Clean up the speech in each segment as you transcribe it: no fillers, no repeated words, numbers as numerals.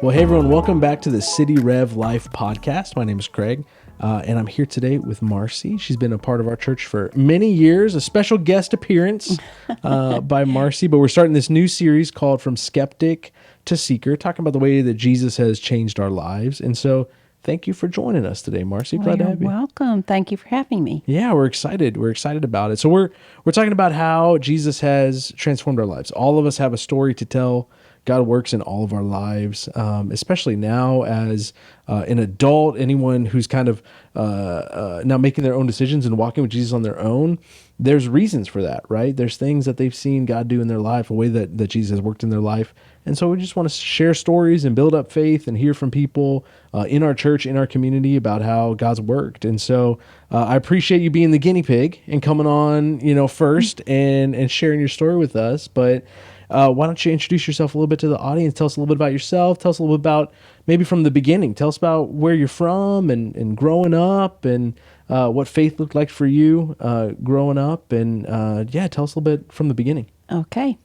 Well, hey everyone, welcome back to the City Rev Life podcast. My name is Craig, and I'm here today with Marcy. She's been a part of our church for many years, a special guest appearance by Marcy, but we're starting this new series called From Skeptic to Seeker, talking about the way that Jesus has changed our lives. And so thank you for joining us today, Marcy. Glad to have you. You're welcome. Thank you for having me. Yeah, we're excited. We're excited about it. So we're talking about how Jesus has transformed our lives. All of us have a story to tell. God works in all of our lives, especially now as an adult, anyone who's kind of now making their own decisions and walking with Jesus on their own. There's reasons for that, right? There's things that they've seen God do in their life, a way that Jesus has worked in their life. And so we just want to share stories and build up faith and hear from people in our church, in our community about how God's worked. And so I appreciate you being the guinea pig and coming on, first and sharing your story with us. But why don't you introduce yourself a little bit to the audience? Tell us a little bit about yourself. Tell us a little bit about maybe from the beginning. Tell us about where you're from and growing up and what faith looked like for you growing up. And tell us a little bit from the beginning. Okay.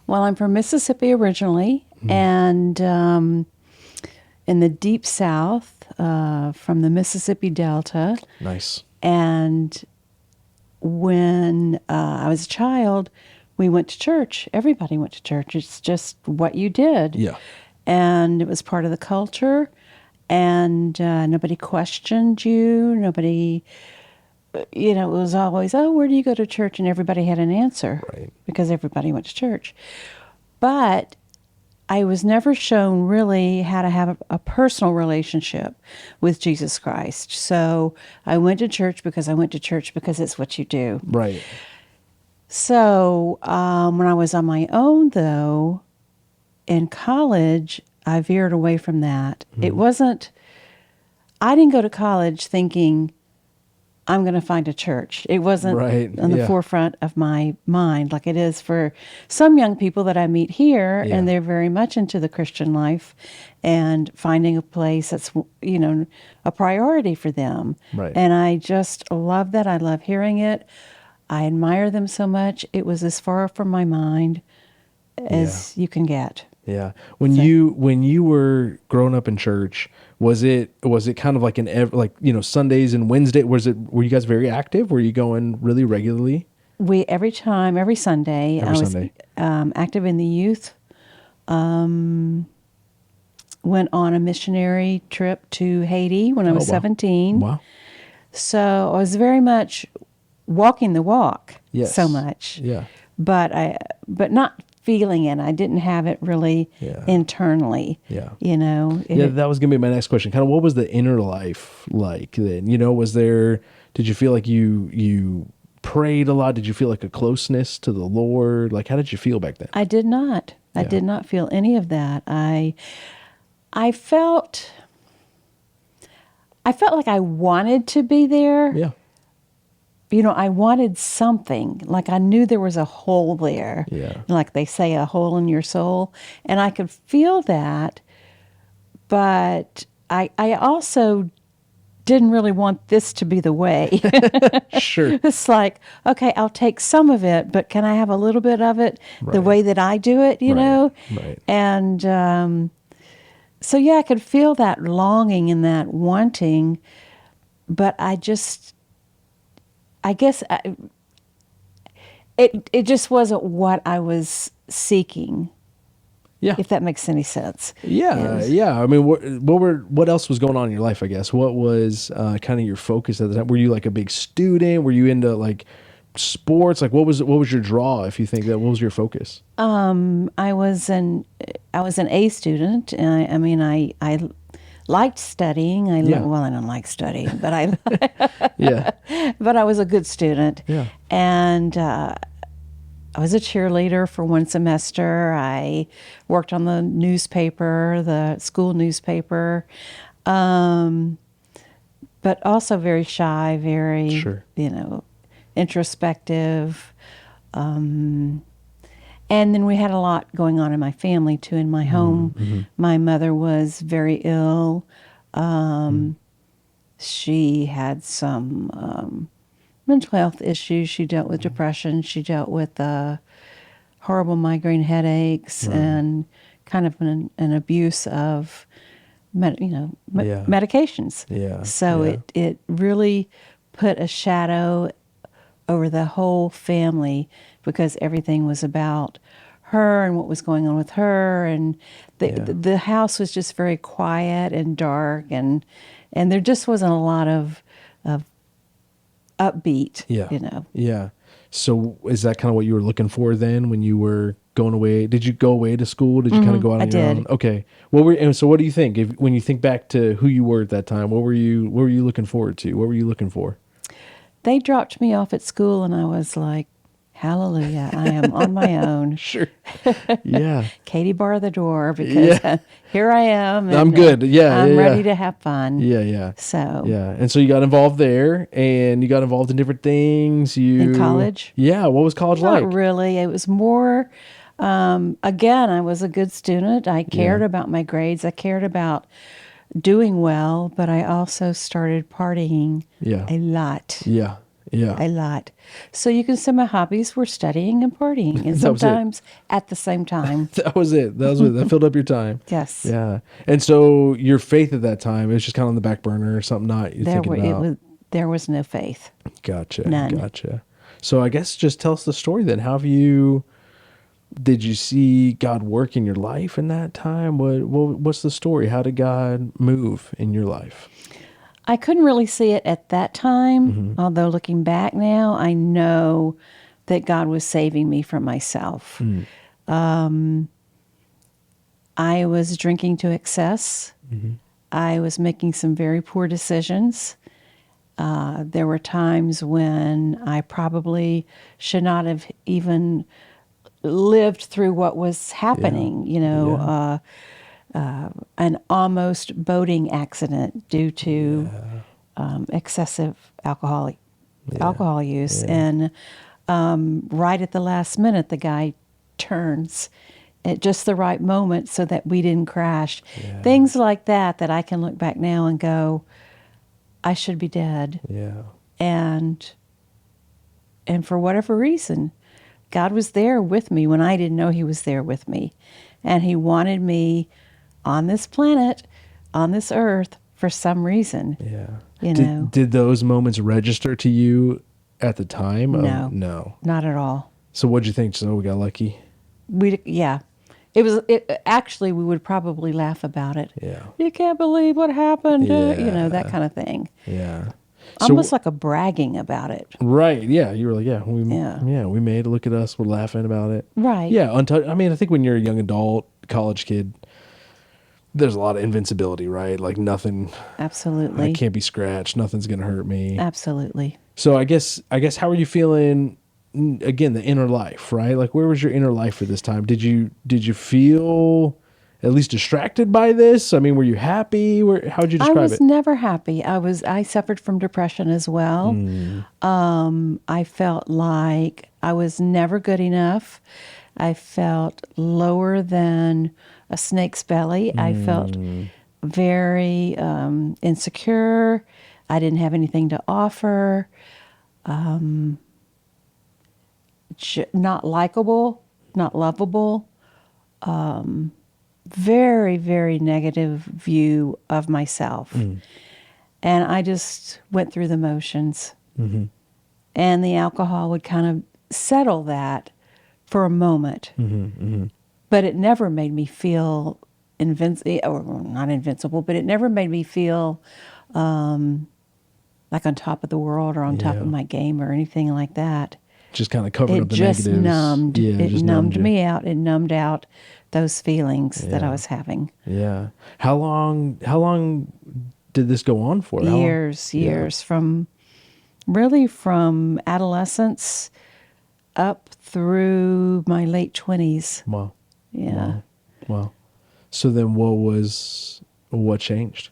Well, I'm from Mississippi originally, and in the deep South, from the Mississippi Delta. Nice. And when I was a child, we went to church. Everybody went to church. It's just what you did. Yeah. And it was part of the culture, and nobody questioned you. Nobody, it was always, oh, where do you go to church? And everybody had an answer, Right. Because everybody went to church. But I was never shown really how to have a personal relationship with Jesus Christ. So I went to church because it's what you do. Right. So when I was on my own, though, in college, I veered away from that. It wasn't, I didn't go to college thinking I'm going to find a church. It wasn't on the forefront of my mind like it is for some young people that I meet here, and they're very much into the Christian life and finding a place that's, a priority for them. Right. And I just love that. I love hearing it. I admire them so much. It was as far from my mind as you can get. Yeah. When you were growing up in church, was it kind of like Sundays and Wednesday? Were you guys very active? Were you going really regularly? Every Sunday, I was active in the youth. Went on a missionary trip to Haiti when I was 17. Wow. So I was very much walking the walk. Yes. So much. Yeah. But not feeling it. I didn't have it really internally. Yeah. That was going to be my next question. Kind of what was the inner life like then? Did you feel like you prayed a lot? Did you feel like a closeness to the Lord? Like, how did you feel back then? I did not. I did not feel any of that. I felt like I wanted to be there. Yeah. I wanted something. Like I knew there was a hole there. Yeah. Like they say, a hole in your soul. And I could feel that. But I also didn't really want this to be the way. Sure. It's like, okay, I'll take some of it, but can I have a little bit of it the way that I do it, you know? Right. And so, I could feel that longing and that wanting, but I guess it just wasn't what I was seeking. Yeah. If that makes any sense. Yeah. Yeah. I mean, what else was going on in your life, I guess? What was kind of your focus at the time? Were you like a big student? Were you into like sports? Like what was your draw, if you think that? What was your focus? I was an A student. I liked studying. Well, I don't like studying, but but I was a good student. Yeah. And I was a cheerleader for one semester. I worked on the newspaper, the school newspaper, but also very shy, very, introspective. And then we had a lot going on in my family, too, in my home. Mm-hmm. My mother was very ill. She had some mental health issues. She dealt with depression. She dealt with horrible migraine headaches and kind of an abuse of, Yeah. medications. Yeah. So Yeah. it really put a shadow over the whole family because everything was about her and what was going on with her, and the house was just very quiet and dark, and there just wasn't a lot of upbeat. Yeah. You know. Yeah. So is that kind of what you were looking for then when you were going away? Did you go away to school? Did you kind of go out I on your did. own? Okay. And so what do you think? When you think back to who you were at that time, what were you looking forward to? What were you looking for? They dropped me off at school, and I was like, hallelujah, I am on my own. Sure. Yeah. Katie, bar the door because Yeah. here I am. I'm And good. Yeah. I'm Yeah. ready Yeah. to have fun. Yeah. Yeah. So Yeah. And so you got involved there and you got involved in different things. in college, Yeah. What was college not like? really. It was more, again, I was a good student. I cared Yeah. about my grades. I cared about doing well, but I also started partying Yeah. a lot. Yeah. Yeah. A lot. So you can say my hobbies were studying and partying, and That was it. sometimes at the same time. That was it. That was it. That filled up your time. Yes. Yeah. And so your faith at that time, it was just kind of on the back burner or something not you're thinking about. There was no faith. Gotcha. None. Gotcha. So I guess just tell us the story then. Did you see God work in your life in that time? What's the story? How did God move in your life? I couldn't really see it at that time, although looking back now, I know that God was saving me from myself. I was drinking to excess. I was making some very poor decisions. There were times when I probably should not have even lived through what was happening, an almost boating accident due to excessive alcohol use. And right at the last minute, the guy turns at just the right moment so that we didn't crash. Things like that I can look back now and go, I should be dead. Yeah. And for whatever reason, God was there with me when I didn't know he was there with me. And he wanted me on this planet, on this earth, for some reason. Yeah. Did those moments register to you at the time? No. No. Not at all. So what'd you think? So we got lucky? Actually, we would probably laugh about it. Yeah. You can't believe what happened. Yeah. That kind of thing. Yeah. Almost like a bragging about it. Right. Yeah. You were like, we made it. Look at us. We're laughing about it. Right. Yeah. I mean, I think when you're a young adult, college kid, there's a lot of invincibility, right? Like nothing. Absolutely. I can't be scratched. Nothing's going to hurt me. Absolutely. So I guess how are you feeling? Again, the inner life, right? Like where was your inner life at this time? Did you feel at least distracted by this? I mean, were you happy? How would you describe it? I was never happy. I suffered from depression as well. I felt like I was never good enough. I felt lower than a snake's belly. I felt very insecure. I didn't have anything to offer. Not likable, not lovable. Very, very negative view of myself. And I just went through the motions. And the alcohol would kind of settle that for a moment. But it never made me feel not invincible, but it never made me feel like on top of the world or on top of my game or anything like that. Just kind of covered up the negatives. It just numbed you. me out. It numbed out those feelings that I was having. Yeah. How long did this go on for? Years from adolescence up through my late 20s. Wow. Yeah. Wow. So then what changed?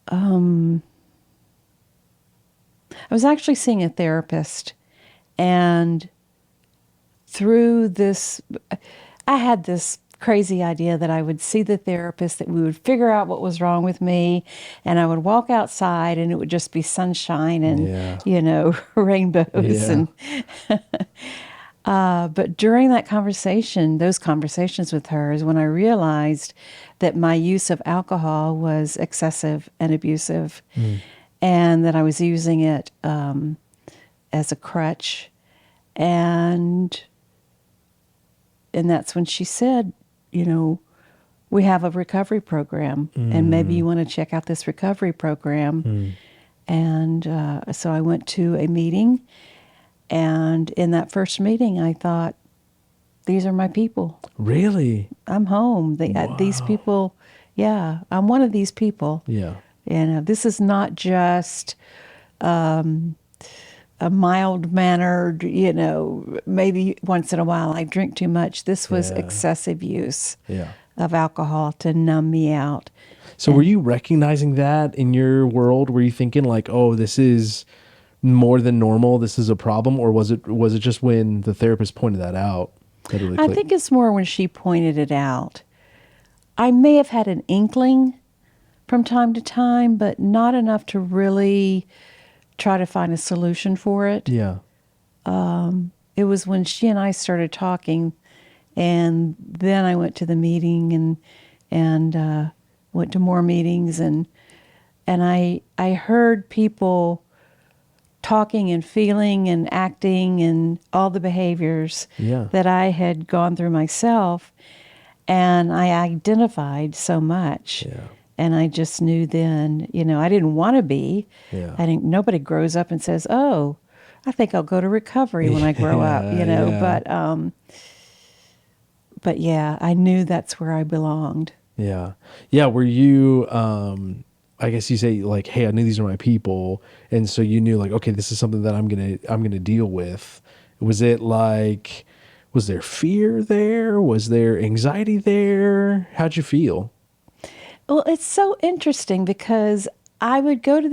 I was actually seeing a therapist, and through this, I had this crazy idea that I would see the therapist, that we would figure out what was wrong with me, and I would walk outside and it would just be sunshine and, rainbows. Yeah. And But during those conversations with her, is when I realized that my use of alcohol was excessive and abusive, and that I was using it as a crutch. And that's when she said, we have a recovery program, and maybe you want to check out this recovery program. And so I went to a meeting, and in that first meeting, I thought, these are my people. Really? I'm home. These people, yeah, I'm one of these people. Yeah. This is not just a mild-mannered, maybe once in a while I drink too much. This was Yeah. excessive use Yeah. of alcohol to numb me out. So were you recognizing that in your world? Were you thinking like, oh, this is more than normal, this is a problem? Or was it just when the therapist pointed that out that it really I clicked? think it's more when she pointed it out. I may have had an inkling from time to time, but not enough to really try to find a solution for it. Yeah. It was when she and I started talking, and then I went to the meeting and went to more meetings, and I heard people talking and feeling and acting and all the behaviors Yeah. that I had gone through myself, and I identified so much. Yeah. And I just knew then, I didn't want to be. Yeah. I think nobody grows up and says, "Oh, I think I'll go to recovery when I grow up," Yeah. But yeah, I knew that's where I belonged. Yeah. Yeah. Were you, I guess you say like, hey, I knew these are my people. And so you knew like, okay, this is something that I'm going to deal with. Was it like, was there fear there? Was there anxiety there? How'd you feel? Well, it's so interesting because I would go to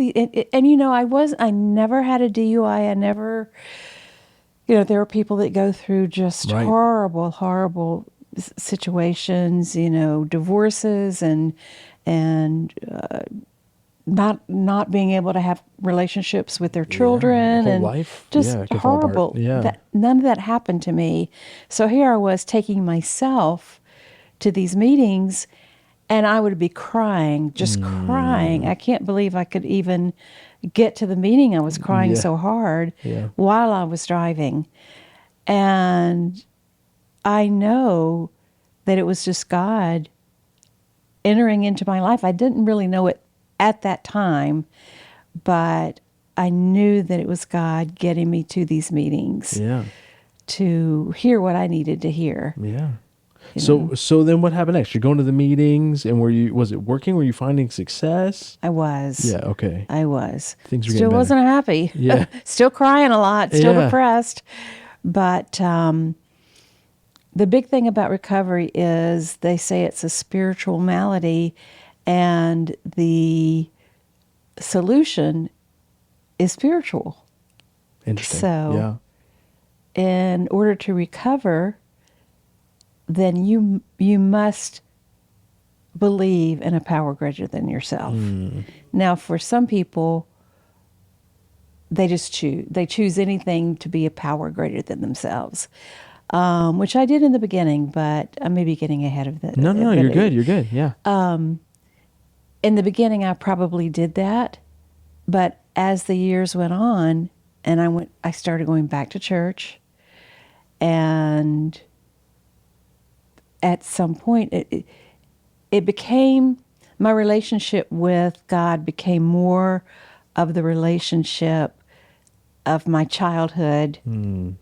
I never had a DUI. I never, there are people that go through just Right. horrible, horrible situations, divorces and not being able to have relationships with their children, whole and life. just Yeah, it could fall apart. horrible. Yeah. None of that happened to me. So here I was taking myself to these meetings, and I would be crying, just crying. I can't believe I could even get to the meeting. I was crying Yeah. so hard Yeah. while I was driving. And I know that it was just God entering into my life. I didn't really know it at that time, but I knew that it was God getting me to these meetings Yeah. to hear what I needed to hear. Yeah. So then what happened next? You're going to the meetings, and was it working? Were you finding success? I was. Yeah. Okay. I was. Things were Still getting better. wasn't happy. Yeah. Still crying a lot. Still Yeah. depressed. But the big thing about recovery is they say it's a spiritual malady, and the solution is spiritual. Interesting. So- yeah. In order to recover, then you must believe in a power greater than yourself. Now, for some people, they just choose anything to be a power greater than themselves, which I did in the beginning, but I may be getting ahead of the. No, but you're good. You're good. Yeah. In the beginning, I probably did that, but as the years went on, and I started going back to church, and at some point, it became, my relationship with God became more of the relationship of my childhood, and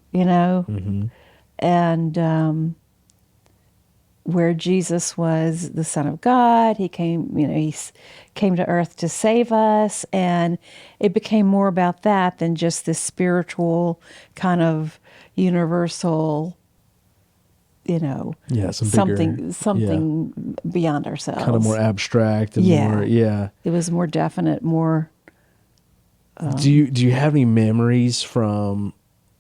where Jesus was the Son of God. He came, came to earth to save us, and it became more about that than just this spiritual kind of universal, Yeah. something beyond ourselves. Kind of more abstract and more. Yeah. It was more definite, more. Do you have any memories from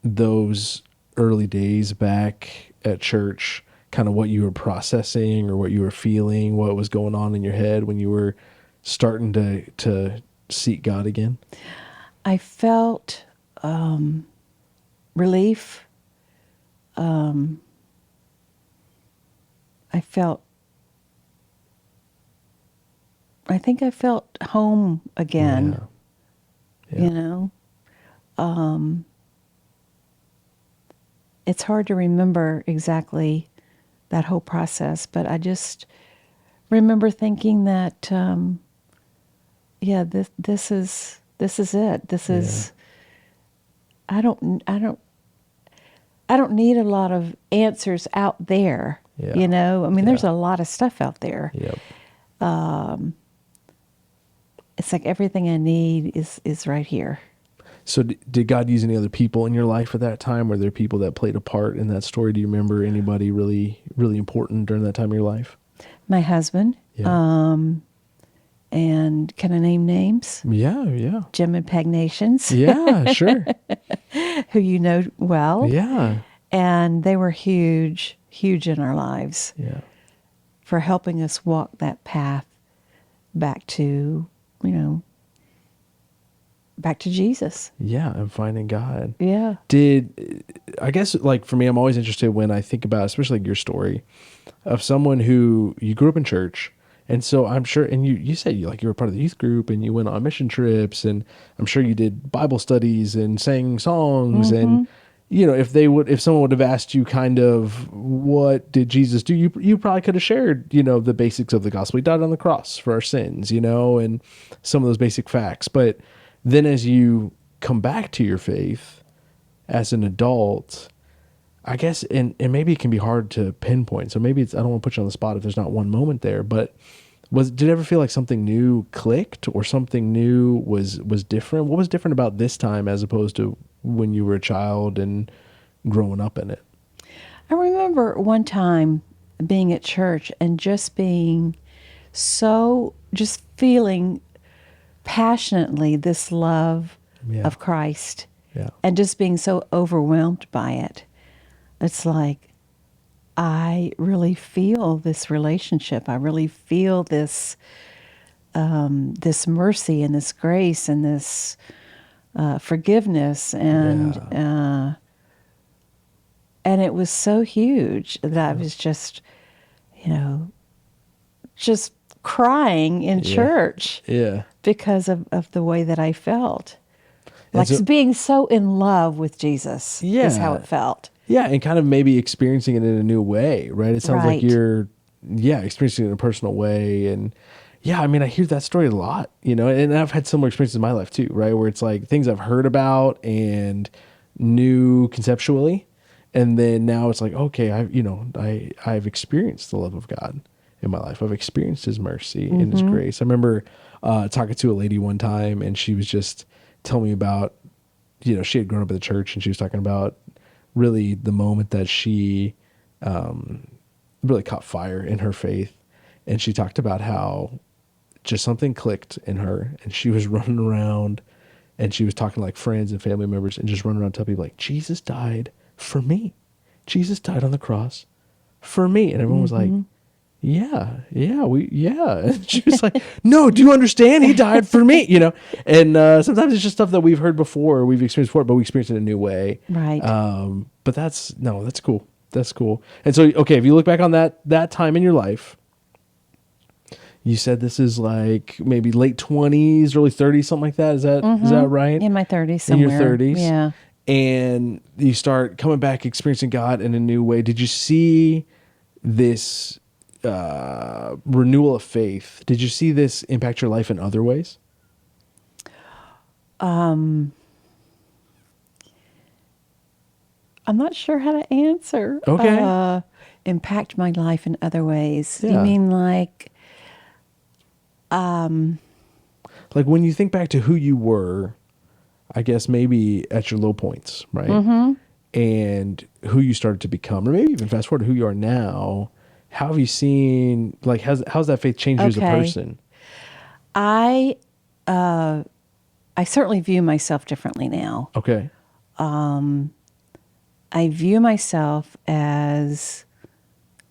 those early days back at church? Kind of what you were processing or what you were feeling, what was going on in your head when you were starting to seek God again? I felt relief. I felt, I think I felt home again, Yeah. you know. It's hard to remember exactly that whole process, but I just remember thinking that, yeah, this is it. This Yeah. is, I don't need a lot of answers out there. Yeah. You know, I mean, Yeah. there's a lot of stuff out there. Yep. It's like everything I need is right here. So did God use any other people in your life at that time? Were there people that played a part in that story? Do you remember anybody really, really important during that time of your life? My husband, Yeah. and can I name names? Yeah. Yeah. Jim and Peg Nations, Yeah. Sure. who you know well, Yeah. and they were huge, huge in our lives Yeah. for helping us walk that path back to, you know, back to Jesus. Yeah. And finding God. Yeah. I guess like for me, I'm always interested when I think about, especially like your story of someone who you grew up in church. And so I'm sure, and you said you were part of the youth group and you went on mission trips, and I'm sure you did Bible studies and sang songs. And, if someone would have asked you kind of what did Jesus do, you probably could have shared, the basics of the gospel. He died on the cross for our sins, and some of those basic facts. But then as you come back to your faith as an adult, I guess, and maybe it can be hard to pinpoint. So maybe I don't want to put you on the spot if there's not one moment there, but did it ever feel like something new clicked or something new was different? What was different about this time as opposed to when you were a child and growing up in it? I remember one time being at church and just being just feeling passionately this love Yeah. of Christ, Yeah. and just being so overwhelmed by it. It's like, I really feel this relationship. I really feel this this mercy and this grace and this forgiveness, and it was so huge that I was just, just crying in church Yeah. because of the way that I felt. Like so- being so in love with Jesus is how it felt. Yeah, and kind of maybe experiencing it in a new way, right? It sounds like Right. you're, experiencing it in a personal way. And I mean, I hear that story a lot, and I've had similar experiences in my life too, right? Where it's like things I've heard about and knew conceptually. And then now it's like, okay, I've experienced the love of God in my life. I've experienced his mercy and his grace. I remember talking to a lady one time, and she was just telling me about, she had grown up in the church, and she was talking about really the moment that she really caught fire in her faith. And she talked about how just something clicked in her, and she was running around, and she was talking to like friends and family members, and just running around telling people like, Jesus died for me. Jesus died on the cross for me. And everyone was like, yeah. And she was like, no, do you understand? He died for me, and sometimes it's just stuff that we've heard before, we've experienced before, but we experience it in a new way. Right. But that's cool. That's cool. And so, okay, if you look back on that time in your life, you said this is like maybe late 20s, early 30s, something like that. Is that right? In my 30s somewhere. In your 30s. Yeah. And you start coming back, experiencing God in a new way. Did you see this renewal of faith? Did you see this impact your life in other ways? I'm not sure how to answer. Okay. Impact my life in other ways. Yeah. You mean like when you think back to who you were, I guess maybe at your low points, right? Mm-hmm. And who you started to become, or maybe even fast forward to who you are now. How have you seen, like, how's that faith changed you as a person? I certainly view myself differently now. Okay. I view myself as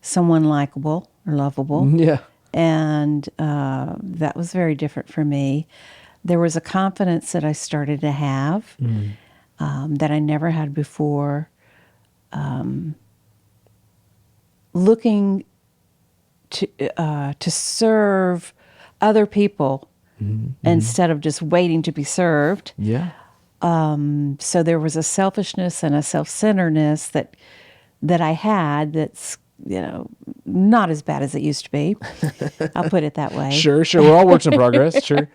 someone likable or lovable. Yeah. And that was very different for me. There was a confidence that I started to have that I never had before. looking to serve other people instead of just waiting to be served. Yeah. So there was a selfishness and a self-centeredness that I had that's, not as bad as it used to be. I'll put it that way. Sure. We're all works in progress. Sure.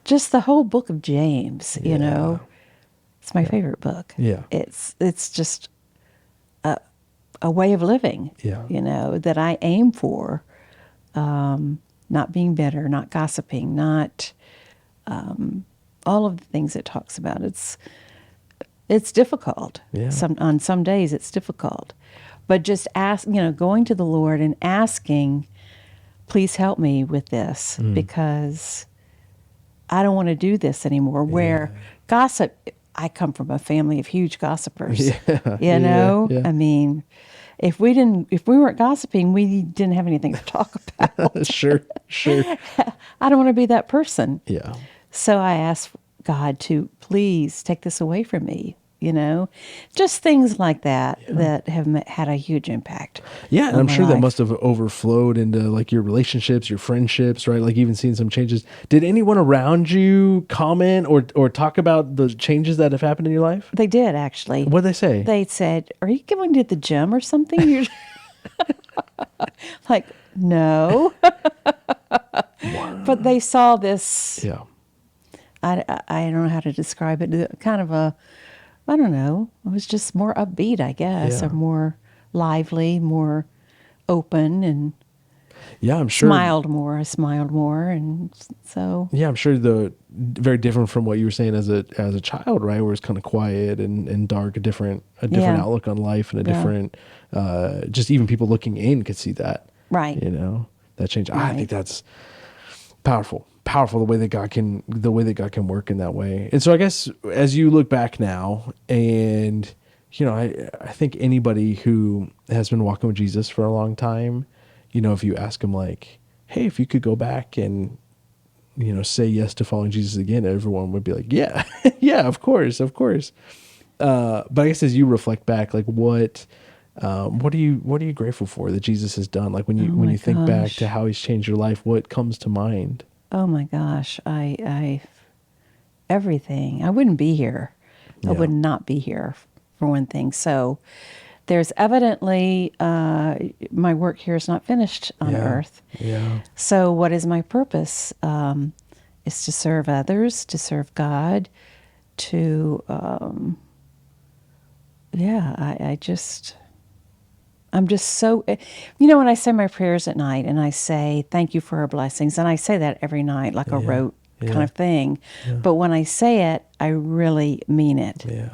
Just the whole book of James, it's my favorite book. Yeah. It's just a way of living, Yeah. that I aim for. Not being bitter, not gossiping, not all of the things it talks about. It's difficult. Yeah. On some days it's difficult. But just going to the Lord and asking, please help me with this because I don't want to do this anymore. Where gossip, I come from a family of huge gossipers. Yeah. I mean, if we weren't gossiping, we didn't have anything to talk about. Sure. I don't want to be that person. Yeah. So I asked God to please take this away from me, just things like that that have had a huge impact. Yeah, and on I'm my sure that life. must have overflowed into like your relationships, your friendships, right? Like even seeing some changes. Did anyone around you comment or talk about the changes that have happened in your life? They did, actually. What did they say? They said, "Are you going to the gym or something?" You're like, no. But they saw this. Yeah. I don't know how to describe it. Kind of I don't know. It was just more upbeat, I guess, Yeah. or more lively, more open, and Yeah, I'm sure. smiled more. I smiled more, and so Yeah, I'm sure the very different from what you were saying as a child, right? Where it's kind of quiet and dark, a different Yeah. outlook on life, and a Yeah. different just even people looking in could see that. Right. That change. I Right. think that's powerful the way that God can work in that way. And so I guess as you look back now, and I think anybody who has been walking with Jesus for a long time, if you ask them like, hey, if you could go back and say yes to following Jesus again, everyone would be like, yeah. Yeah, of course. But I guess as you reflect back, like what are you grateful for that Jesus has done? Like when Oh you my think back gosh. to how he's changed your life, what comes to mind? oh my gosh, I everything. I wouldn't be here. I Yeah. would not be here, for one thing. So there's evidently my work here is not finished on Yeah. earth. Yeah. So what is my purpose? Is to serve others, to serve God, to I'm just so, when I say my prayers at night and I say, thank you for our blessings, and I say that every night, like a Yeah. rote Yeah. kind of thing. Yeah. But when I say it, I really mean it. Yeah.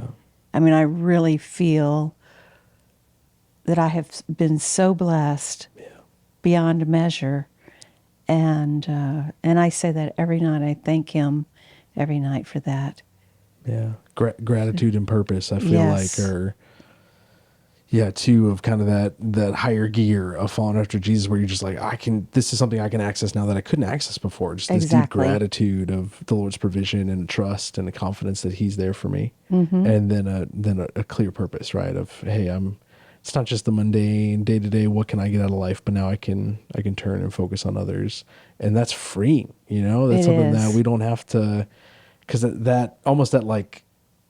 I mean, I really feel that I have been so blessed beyond measure. And I say that every night. I thank him every night for that. Yeah. Gratitude and purpose, I feel Yes. like, are two of kind of that higher gear of following after Jesus, where you're just like, this is something I can access now that I couldn't access before. Just this Exactly. deep gratitude of the Lord's provision and trust and the confidence that he's there for me. Mm-hmm. And then a clear purpose, right? Of, hey, it's not just the mundane day to day, what can I get out of life? But now I can turn and focus on others. And that's freeing, that's It something is. that we don't have to, because that almost that like,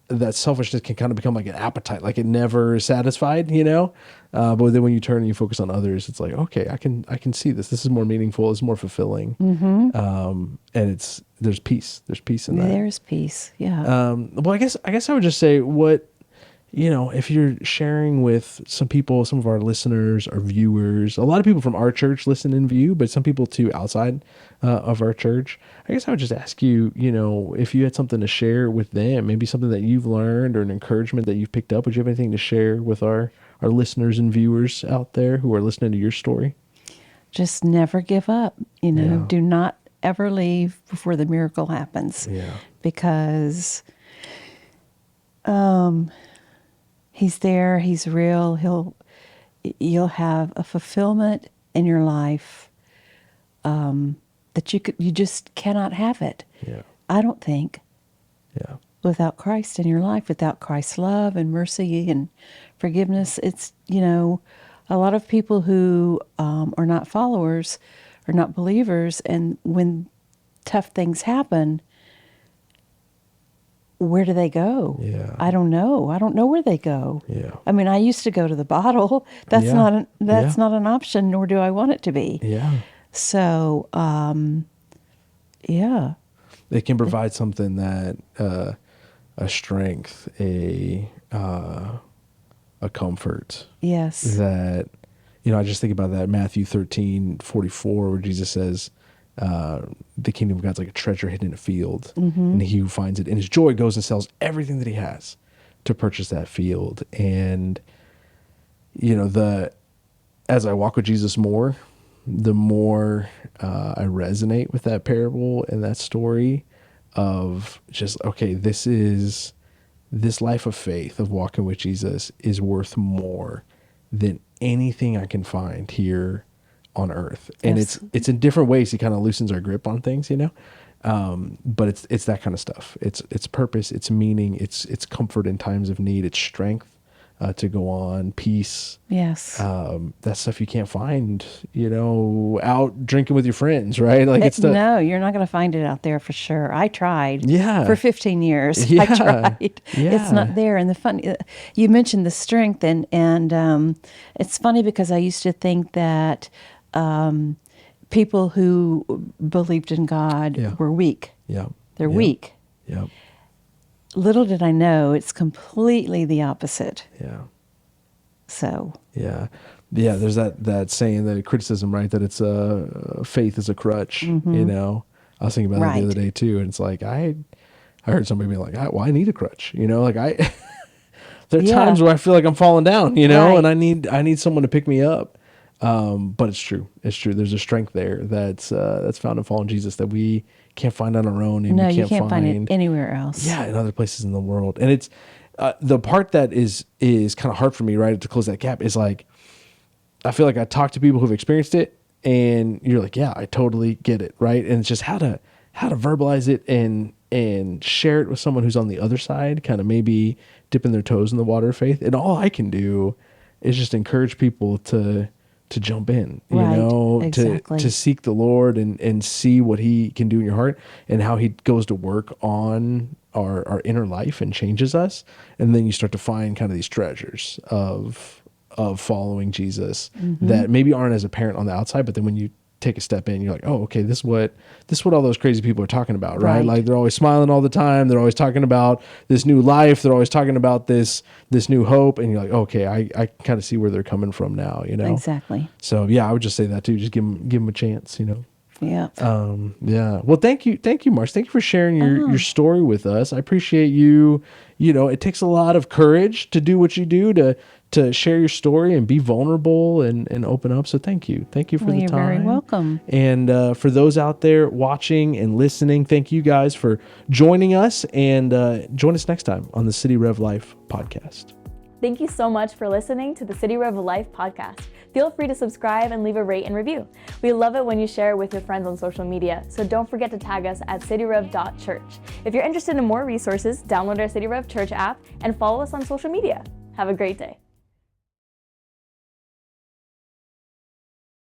that selfishness can kind of become like an appetite, like it never is satisfied, but then when you turn and you focus on others, it's like, okay, I can see this is more meaningful, it's more fulfilling. Mm-hmm. And there's peace in that. There's peace. Yeah. Well, I guess I would just say if you're sharing with some people, some of our listeners or viewers, a lot of people from our church listen and view, but some people too outside of our church, I guess I would just ask you, if you had something to share with them, maybe something that you've learned or an encouragement that you've picked up, would you have anything to share with our listeners and viewers out there who are listening to your story? Just never give up. Yeah. Do not ever leave before the miracle happens. Yeah. Because he's there, he's real. You'll have a fulfillment in your life that you just cannot have it. Yeah. I don't think, Yeah. without Christ in your life, without Christ's love and mercy and forgiveness. It's, a lot of people who are not followers, are not believers, and when tough things happen, where do they go? Yeah. I don't know. I don't know where they go. Yeah. I mean, I used to go to the bottle. That's Yeah. not an option, nor do I want it to be. Yeah. So, yeah. It can provide something that a strength, a comfort. Yes. That, I just think about that Matthew 13:44, where Jesus says, the kingdom of God's like a treasure hidden in a field, and he who finds it in his joy goes and sells everything that he has to purchase that field. And as I walk with Jesus more, the more I resonate with that parable and that story of just, okay, this life of faith of walking with Jesus is worth more than anything I can find here on earth. And Yes. it's in different ways. He kind of loosens our grip on things, but it's that kind of stuff. It's purpose, it's meaning, it's comfort in times of need, it's strength to go on, peace. Yes. That stuff you can't find, out drinking with your friends, right? Like it's No, you're not going to find it out there for sure. I tried. Yeah. For 15 years. Yeah. I tried. Yeah. It's not there. And the fun, you mentioned the strength, and it's funny because I used to think that people who believed in God Yeah. were weak. Yeah. They're Yeah. weak. Yeah. Little did I know it's completely the opposite. Yeah. So, Yeah. Yeah. There's that saying, the criticism, right? That it's faith is a crutch, I was thinking about that Right. the other day too. And it's like, I heard somebody be like, well, I need a crutch, there are Yeah. times where I feel like I'm falling down, Right. and I need someone to pick me up. But it's true. It's true. There's a strength there that's found in following Jesus that we can't find on our own, and no, we you can't find it anywhere else. yeah, in other places in the world. And it's the part that is kind of hard for me, right, to close that gap is like, I feel like I talk to people who've experienced it, and you're like, yeah, I totally get it, right? And it's just how to verbalize it and share it with someone who's on the other side, kind of maybe dipping their toes in the water of faith. And all I can do is just encourage people to jump in, Right, exactly. to seek the Lord and see what he can do in your heart and how he goes to work on our inner life and changes us. And then you start to find kind of these treasures of following Jesus that maybe aren't as apparent on the outside, but then when you take a step in, you're like, oh, okay, this is what all those crazy people are talking about, right? Right. Like they're always smiling all the time. They're always talking about this new life. They're always talking about this new hope. And you're like, okay, I kind of see where they're coming from now, Exactly. So yeah, I would just say that too. Just give them a chance, Yeah. Yeah. Well, thank you, Marcy. Thank you for sharing your story with us. I appreciate you. It takes a lot of courage to do what you do, to share your story and be vulnerable and open up. So thank you. Thank you for the You're time. very welcome. And for those out there watching and listening, thank you guys for joining us, and join us next time on the City Rev Life podcast. Thank you so much for listening to the City Rev Life podcast. Feel free to subscribe and leave a rate and review. We love it when you share it with your friends on social media, so don't forget to tag us at cityrev.church. If you're interested in more resources, download our City Rev Church app and follow us on social media. Have a great day.